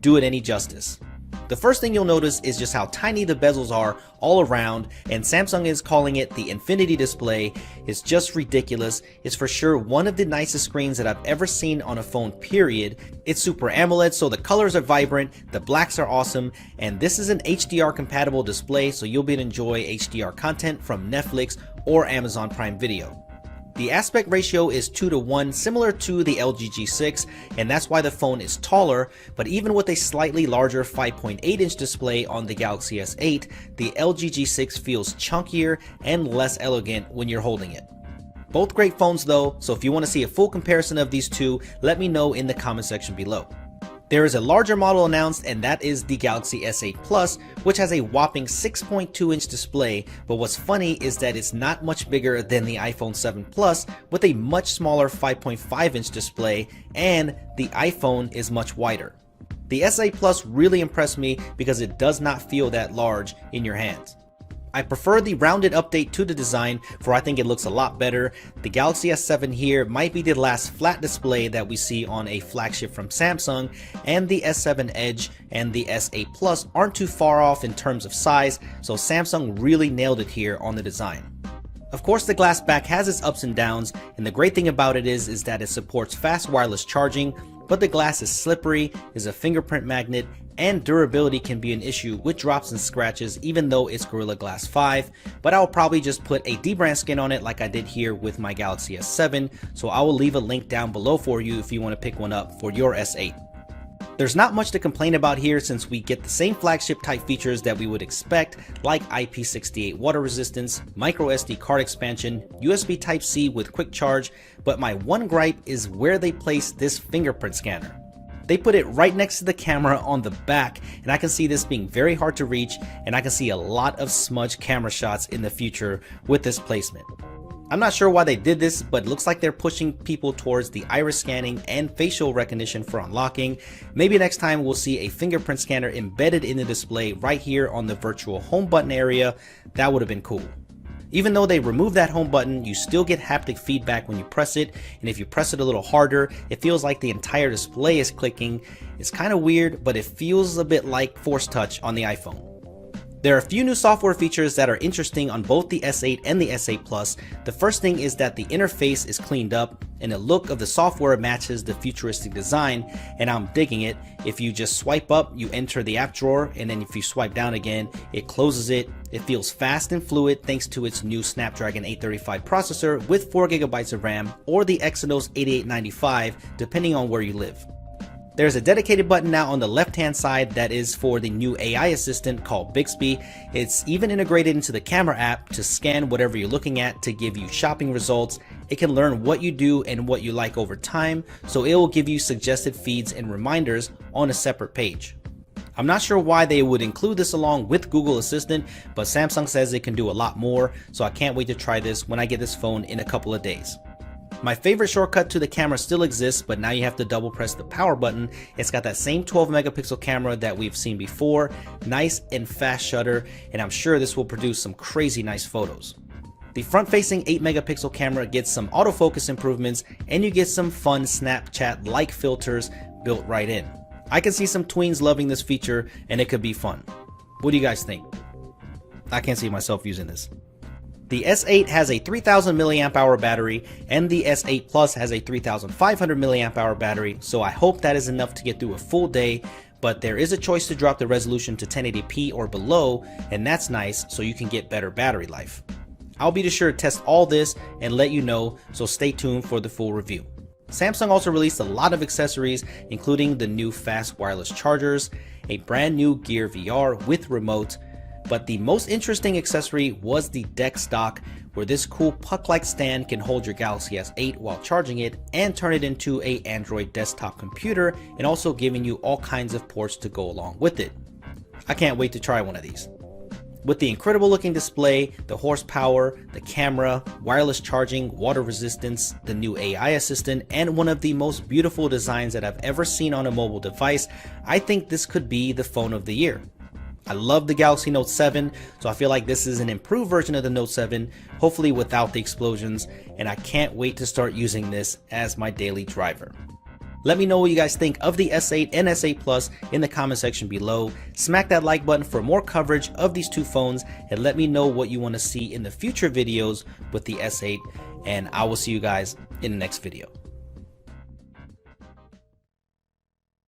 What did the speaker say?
do it any justice. The first thing you'll notice is just how tiny the bezels are all around, and Samsung is calling it the infinity display. It's just ridiculous. It's for sure one of the nicest screens that I've ever seen on a phone, period. It's Super AMOLED, so the colors are vibrant, the blacks are awesome, and this is an HDR compatible display, so you'll be able to enjoy HDR content from Netflix or Amazon Prime Video. The aspect ratio is 2:1, similar to the LG G6, and that's why the phone is taller, but even with a slightly larger 5.8-inch display on the Galaxy S8, the LG G6 feels chunkier and less elegant when you're holding it. Both great phones though, so if you want to see a full comparison of these two, let me know in the comment section below. There is a larger model announced, and that is the Galaxy S8 Plus, which has a whopping 6.2-inch display, but what's funny is that it's not much bigger than the iPhone 7 Plus with a much smaller 5.5-inch display, and the iPhone is much wider. The S8 Plus really impressed me because it does not feel that large in your hands. I prefer the rounded update to the design, for I think it looks a lot better. The Galaxy S7 here might be the last flat display that we see on a flagship from Samsung, and the S7 Edge and the S8 Plus aren't too far off in terms of size, so Samsung really nailed it here on the design. Of course, the glass back has its ups and downs, and the great thing about it is that it supports fast wireless charging, but the glass is slippery, is a fingerprint magnet, and durability can be an issue with drops and scratches even though it's Gorilla Glass 5, but I'll probably just put a dbrand skin on it like I did here with my Galaxy S7, so I will leave a link down below for you if you want to pick one up for your S8. There's not much to complain about here since we get the same flagship type features that we would expect, like IP68 water resistance, micro SD card expansion, USB Type-C with quick charge, but my one gripe is where they place this fingerprint scanner. They put it right next to the camera on the back, and I can see this being very hard to reach, and I can see a lot of smudged camera shots in the future with this placement. I'm not sure why they did this, but it looks like they're pushing people towards the iris scanning and facial recognition for unlocking. Maybe next time we'll see a fingerprint scanner embedded in the display right here on the virtual home button area. That would have been cool. Even though they removed that home button, you still get haptic feedback when you press it, and if you press it a little harder, it feels like the entire display is clicking. It's kind of weird, but it feels a bit like Force Touch on the iPhone. There are a few new software features that are interesting on both the S8 and the S8 Plus. The first thing is that the interface is cleaned up and the look of the software matches the futuristic design, and I'm digging it. If you just swipe up, you enter the app drawer, and then if you swipe down again, it closes it. It feels fast and fluid thanks to its new Snapdragon 835 processor with 4 GB of RAM or the Exynos 8895 depending on where you live. There's a dedicated button now on the left hand side that is for the new AI assistant called Bixby. It's even integrated into the camera app to scan whatever you're looking at to give you shopping results. It can learn what you do and what you like over time, so it will give you suggested feeds and reminders on a separate page. I'm not sure why they would include this along with Google Assistant, but Samsung says it can do a lot more, so I can't wait to try this when I get this phone in a couple of days. My favorite shortcut to the camera still exists, but now you have to double press the power button. It's got that same 12 megapixel camera that we've seen before, nice and fast shutter, and I'm sure this will produce some crazy nice photos. The front-facing 8 megapixel camera gets some autofocus improvements, and you get some fun Snapchat-like filters built right in. I can see some tweens loving this feature, and it could be fun. What do you guys think? I can't see myself using this. The S8 has a 3000 mAh battery, and the S8 Plus has a 3500 mAh battery, so I hope that is enough to get through a full day, but there is a choice to drop the resolution to 1080p or below, and that's nice so you can get better battery life. I'll be sure to test all this and let you know, so stay tuned for the full review. Samsung also released a lot of accessories, including the new fast wireless chargers, a brand new Gear VR with remote, but the most interesting accessory was the deck stock, where this cool puck-like stand can hold your Galaxy S8 while charging it and turn it into an Android desktop computer, and also giving you all kinds of ports to go along with it. I can't wait to try one of these. With the incredible looking display, the horsepower, the camera, wireless charging, water resistance, the new AI assistant, and one of the most beautiful designs that I've ever seen on a mobile device, I think this could be the phone of the year. I love the Galaxy Note 7, so I feel like this is an improved version of the Note 7, hopefully without the explosions, and I can't wait to start using this as my daily driver. Let me know what you guys think of the S8 and S8 Plus in the comment section below. Smack that like button for more coverage of these two phones, and let me know what you want to see in the future videos with the S8, and I will see you guys in the next video.